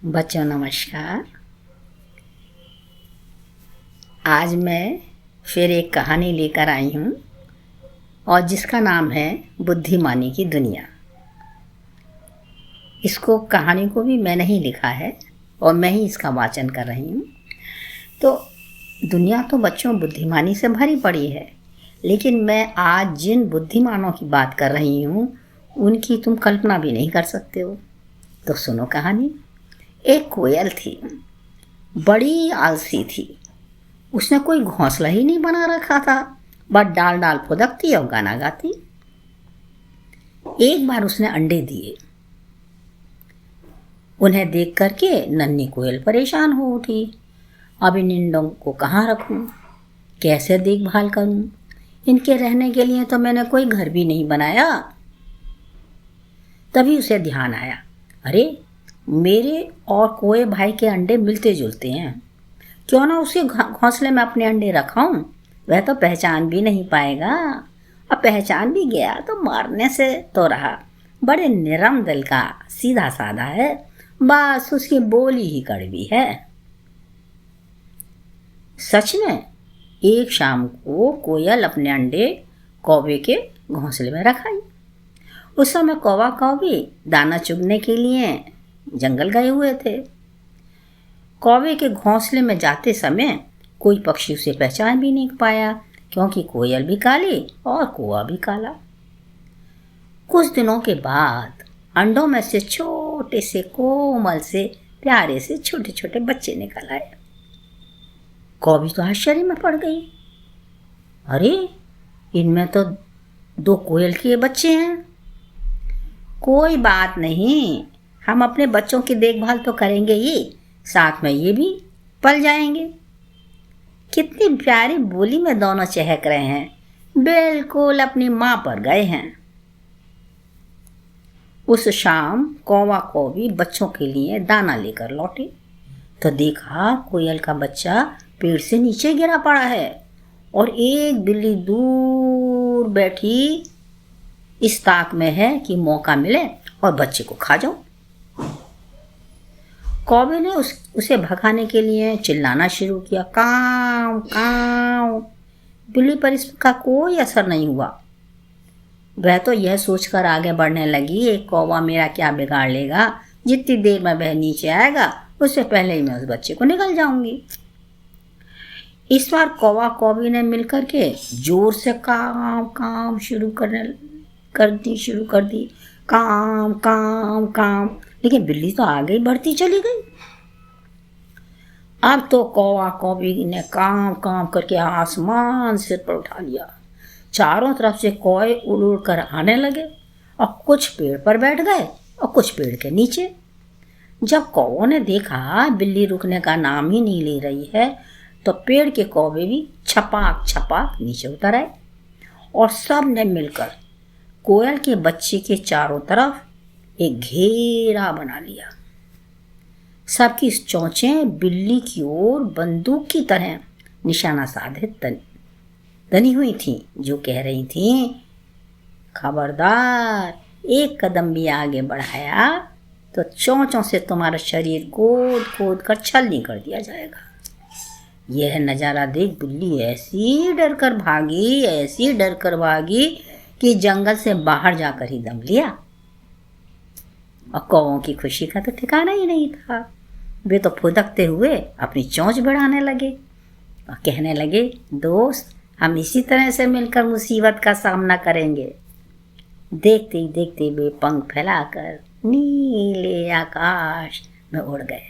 बच्चों नमस्कार। आज मैं फिर एक कहानी लेकर आई हूँ और जिसका नाम है बुद्धिमानी की दुनिया। इसको कहानी को भी मैंने ही लिखा है और मैं ही इसका वाचन कर रही हूँ। तो दुनिया तो बच्चों बुद्धिमानी से भरी पड़ी है, लेकिन मैं आज जिन बुद्धिमानों की बात कर रही हूँ उनकी तुम कल्पना भी नहीं कर सकते हो। तो सुनो कहानी। एक कोयल थी, बड़ी आलसी थी। उसने कोई घोंसला ही नहीं बना रखा था, बस डाल डाल फुदकती और गाना गाती। एक बार उसने अंडे दिए। उन्हें देख करके नन्ही कोयल परेशान हो उठी। अब इन अंडों को कहाँ रखूं, कैसे देखभाल करूं? इनके रहने के लिए तो मैंने कोई घर भी नहीं बनाया। तभी उसे ध्यान आया, अरे मेरे और कोए भाई के अंडे मिलते जुलते हैं, क्यों ना उसी घोंसले में अपने अंडे रखाऊं। वह तो पहचान भी नहीं पाएगा, अब पहचान भी गया तो मारने से तो रहा। बड़े निरम दिल का, सीधा साधा है, बस उसकी बोली ही कड़वी है। सच में एक शाम को कोयल अपने अंडे कौवे के घोंसले में रखाई। उस समय कौवा कौवी दाना चुगने के लिए जंगल गए हुए थे। कौवे के घोंसले में जाते समय कोई पक्षी उसे पहचान भी नहीं पाया, क्योंकि कोयल भी काली और कौवा भी काला। कुछ दिनों के बाद अंडों में से छोटे से कोमल से प्यारे से छोटे छोटे बच्चे निकल आए। कौवी तो आश्चर्य में पड़ गई, अरे इनमें तो दो कोयल के बच्चे हैं। कोई बात नहीं, हम अपने बच्चों की देखभाल तो करेंगे ही, साथ में ये भी पल जाएंगे। कितनी प्यारी बोली में दोनों चहक रहे हैं, बिल्कुल अपनी माँ पर गए हैं। उस शाम कौवा कौवी बच्चों के लिए दाना लेकर लौटे तो देखा कोयल का बच्चा पेड़ से नीचे गिरा पड़ा है और एक बिल्ली दूर बैठी इस ताक में है कि मौका मिले और बच्चे को खा जाऊं। कौवे ने उसे भगाने के लिए चिल्लाना शुरू किया, काव काव। बिल्ली पर इसका कोई असर नहीं हुआ। वह तो यह सोचकर आगे बढ़ने लगी, एक कौवा मेरा क्या बिगाड़ लेगा, जितनी देर में वह नीचे आएगा उससे पहले ही मैं उस बच्चे को निकल जाऊंगी। इस बार कौवा कौवी ने मिलकर के जोर से काव काव शुरू कर दी, काम काम काम। लेकिन बिल्ली तो आगे बढ़ती चली गई। अब तो कौवा कौवी ने काम काम करके आसमान सिर पर उठा लिया। चारों तरफ से कौवे उड़ उड़ कर आने लगे और कुछ पेड़ पर बैठ गए और कुछ पेड़ के नीचे। जब कौवों ने देखा बिल्ली रुकने का नाम ही नहीं ले रही है, तो पेड़ के कौवे भी छपाक छपाक नीचे उतर आए और सब ने मिलकर कोयल के बच्चे के चारों तरफ एक घेरा बना लिया। सबकी चोंचें बिल्ली की ओर बंदूक की तरह निशाना साधे दनी हुई थीं, जो कह रही थीं, खबरदार एक कदम भी आगे बढ़ाया तो चोंचों से तुम्हारा शरीर खोद खोद कर छलनी कर दिया जाएगा। यह नज़ारा देख बिल्ली ऐसी डर कर भागी कि जंगल से बाहर जाकर ही दम लिया। और कौवों की खुशी का तो ठिकाना ही नहीं था। वे तो फुदकते हुए अपनी चोंच बढ़ाने लगे और कहने लगे, दोस्त हम इसी तरह से मिलकर मुसीबत का सामना करेंगे। देखते ही देखते वे पंख फैलाकर नीले आकाश में उड़ गए।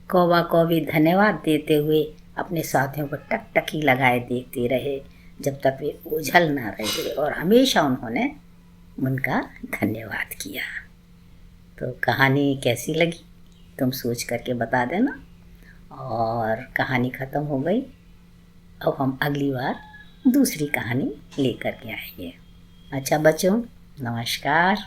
कौवा कौवी धन्यवाद देते हुए अपने साथियों को टकटकी लगाए देखते रहे जब तक वे ओझल ना रहे, और हमेशा उन्होंने उनका धन्यवाद किया। तो कहानी कैसी लगी तुम सोच करके बता देना। और कहानी ख़त्म हो गई, अब हम अगली बार दूसरी कहानी लेकर के आएंगे। अच्छा बच्चों नमस्कार।